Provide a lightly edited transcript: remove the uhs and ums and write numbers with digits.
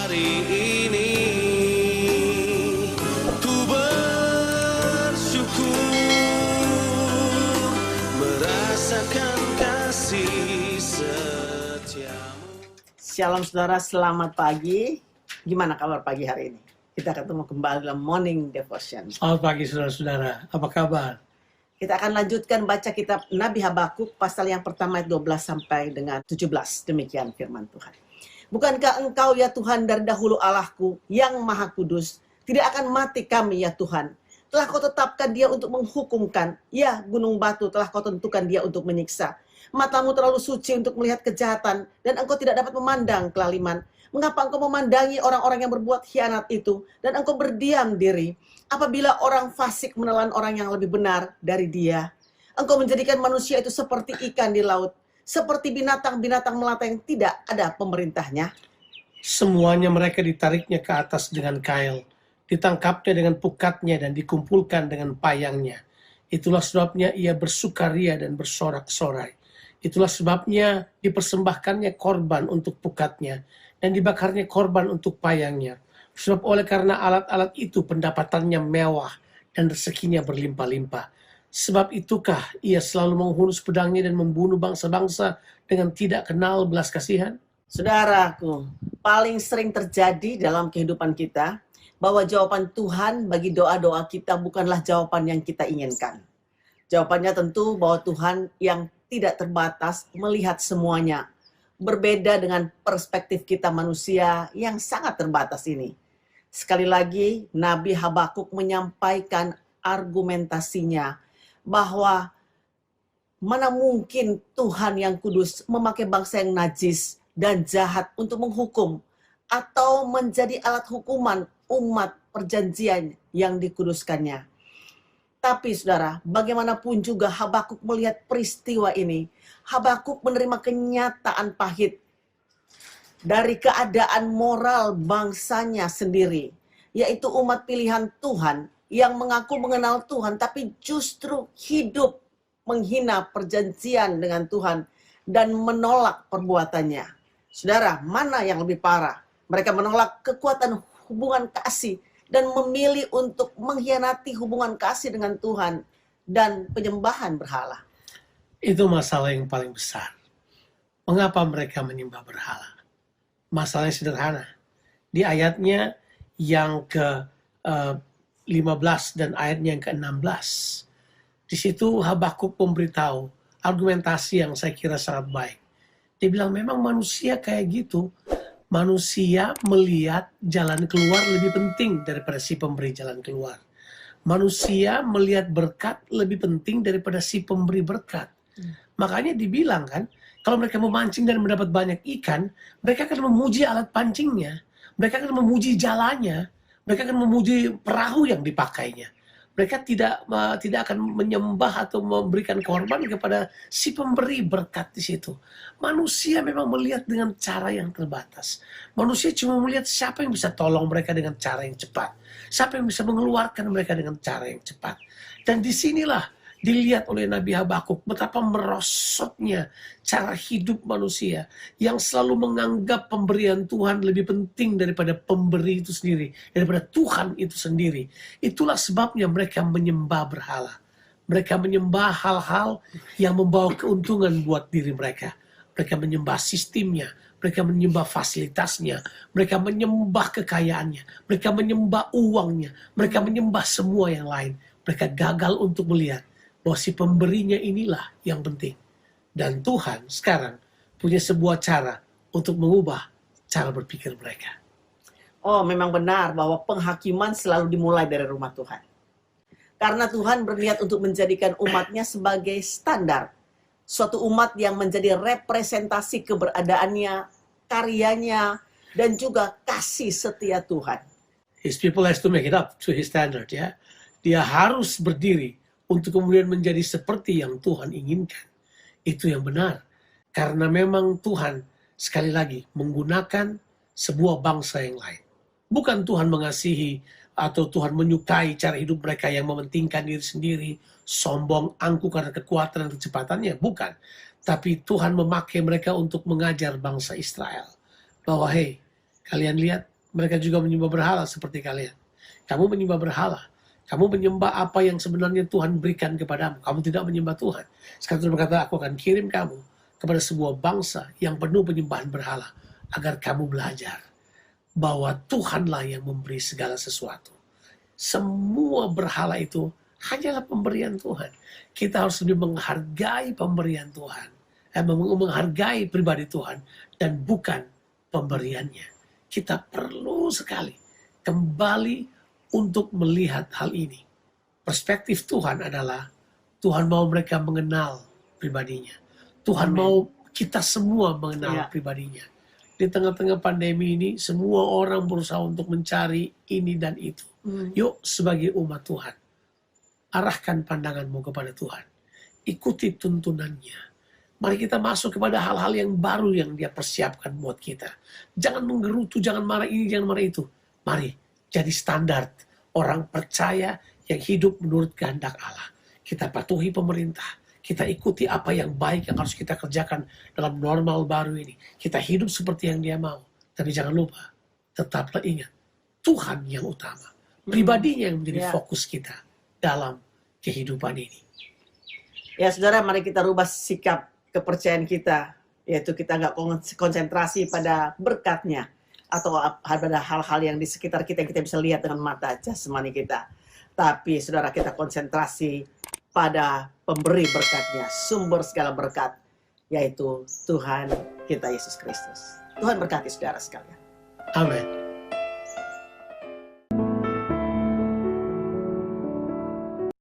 hari ini. Ku bersyukur merasakan kasih setiamu. Shalom saudara, selamat pagi. Gimana kabar pagi hari ini? Kita ketemu kembali dalam Morning Devotion. Selamat pagi saudara-saudara, apa kabar? Kita akan lanjutkan baca kitab Nabi Habakuk pasal yang pertama ayat 12 sampai dengan 17. Demikian firman Tuhan. Bukankah engkau ya Tuhan dari dahulu Allahku yang maha kudus, tidak akan mati kami ya Tuhan. Telah kau tetapkan dia untuk menghukumkan, ya gunung batu telah kau tentukan dia untuk menyiksa. Matamu terlalu suci untuk melihat kejahatan, dan engkau tidak dapat memandang kelaliman. Mengapa engkau memandangi orang-orang yang berbuat khianat itu, dan engkau berdiam diri? Apabila orang fasik menelan orang yang lebih benar dari dia, engkau menjadikan manusia itu seperti ikan di laut, seperti binatang-binatang melata yang tidak ada pemerintahnya. Semuanya mereka ditariknya ke atas dengan kail, ditangkapnya dengan pukatnya dan dikumpulkan dengan payangnya. Itulah sebabnya ia bersukaria dan bersorak-sorai. Itulah sebabnya dipersembahkannya korban untuk pukatnya dan dibakarnya korban untuk payangnya. Sebab oleh karena alat-alat itu pendapatannya mewah dan rezekinya berlimpah-limpah. Sebab itukah ia selalu menghunus pedangnya dan membunuh bangsa-bangsa dengan tidak kenal belas kasihan? Saudaraku, paling sering terjadi dalam kehidupan kita bahwa jawaban Tuhan bagi doa-doa kita bukanlah jawaban yang kita inginkan. Jawabannya tentu bahwa Tuhan yang tidak terbatas melihat semuanya. Berbeda dengan perspektif kita manusia yang sangat terbatas ini. Sekali lagi, Nabi Habakuk menyampaikan argumentasinya bahwa mana mungkin Tuhan yang kudus memakai bangsa yang najis dan jahat untuk menghukum atau menjadi alat hukuman umat perjanjian yang dikuduskannya. Tapi saudara, bagaimanapun juga Habakuk melihat peristiwa ini, Habakuk menerima kenyataan pahit dari keadaan moral bangsanya sendiri, yaitu umat pilihan Tuhan yang mengaku mengenal Tuhan, tapi justru hidup menghina perjanjian dengan Tuhan dan menolak perbuatannya. Saudara, mana yang lebih parah? Mereka menolak kekuatan hubungan kasih dan memilih untuk mengkhianati hubungan kasih dengan Tuhan dan penyembahan berhala. Itu masalah yang paling besar. Mengapa mereka menyembah berhala? Masalahnya sederhana. Di ayatnya yang ke-15 dan ayatnya yang ke-16. Di situ Habakuk memberitahu argumentasi yang saya kira sangat baik. Dia bilang memang manusia kayak gitu. Manusia melihat jalan keluar lebih penting daripada si pemberi jalan keluar. Manusia melihat berkat lebih penting daripada si pemberi berkat. Makanya dibilang kan, kalau mereka memancing dan mendapat banyak ikan, mereka akan memuji alat pancingnya, mereka akan memuji jalannya, mereka akan memuji perahu yang dipakainya. Mereka tidak akan menyembah atau memberikan korban kepada si pemberi berkat di situ. Manusia memang melihat dengan cara yang terbatas. Manusia cuma melihat siapa yang bisa tolong mereka dengan cara yang cepat. Siapa yang bisa mengeluarkan mereka dengan cara yang cepat. Dan disinilah dilihat oleh Nabi Habakuk betapa merosotnya cara hidup manusia yang selalu menganggap pemberian Tuhan lebih penting daripada pemberi itu sendiri, daripada Tuhan itu sendiri. Itulah sebabnya mereka menyembah berhala. Mereka menyembah hal-hal yang membawa keuntungan buat diri mereka. Mereka menyembah sistemnya, mereka menyembah fasilitasnya, mereka menyembah kekayaannya, mereka menyembah uangnya, mereka menyembah semua yang lain. Mereka gagal untuk melihat bahwa si pemberinya inilah yang penting. Dan Tuhan sekarang punya sebuah cara untuk mengubah cara berpikir mereka. Oh, memang benar bahwa penghakiman selalu dimulai dari rumah Tuhan. Karena Tuhan berniat untuk menjadikan umatnya sebagai standar. Suatu umat yang menjadi representasi keberadaannya, karyanya, dan juga kasih setia Tuhan. His people has to make it up to his standard, ya. Dia harus berdiri untuk kemudian menjadi seperti yang Tuhan inginkan. Itu yang benar. Karena memang Tuhan sekali lagi menggunakan sebuah bangsa yang lain. Bukan Tuhan mengasihi atau Tuhan menyukai cara hidup mereka yang mementingkan diri sendiri, sombong, angkuh karena kekuatan dan kecepatannya. Bukan. Tapi Tuhan memakai mereka untuk mengajar bangsa Israel. Bahwa kalian lihat Mereka juga menyembah berhala seperti kalian. Kamu menyembah berhala. Kamu menyembah apa yang sebenarnya Tuhan berikan kepadamu. Kamu tidak menyembah Tuhan. Sekarang Tuhan berkata, aku akan kirim kamu kepada sebuah bangsa yang penuh penyembahan berhala. Agar kamu belajar bahwa Tuhanlah yang memberi segala sesuatu. Semua berhala itu hanyalah pemberian Tuhan. Kita harus lebih menghargai pemberian Tuhan. Menghargai pribadi Tuhan. Dan bukan pemberiannya. Kita perlu sekali kembali untuk melihat hal ini. Perspektif Tuhan adalah Tuhan mau mereka mengenal pribadinya. Tuhan Amen. mau kita semua mengenal Ya. pribadinya. Di tengah-tengah pandemi ini, semua orang berusaha untuk mencari ini dan itu. Yuk, sebagai umat Tuhan, arahkan pandanganmu kepada Tuhan. Ikuti tuntunannya. Mari kita masuk kepada hal-hal yang baru yang dia persiapkan buat kita. Jangan menggerutu, jangan marah ini, jangan marah itu. Mari jadi standar orang percaya yang hidup menurut kehendak Allah. Kita patuhi pemerintah. Kita ikuti apa yang baik yang harus kita kerjakan dalam normal baru ini. Kita hidup seperti yang dia mau. Tapi jangan lupa, tetaplah ingat, Tuhan yang utama. Pribadinya yang menjadi Ya. fokus kita dalam kehidupan ini. Ya saudara, mari kita rubah sikap kepercayaan kita. Yaitu kita nggak konsentrasi pada berkatnya. Atau pada hal-hal yang di sekitar kita yang kita bisa lihat dengan mata jasmani kita. Tapi saudara, kita konsentrasi pada pemberi berkatnya, sumber segala berkat, yaitu Tuhan kita Yesus Kristus. Tuhan berkati saudara sekalian. Amin.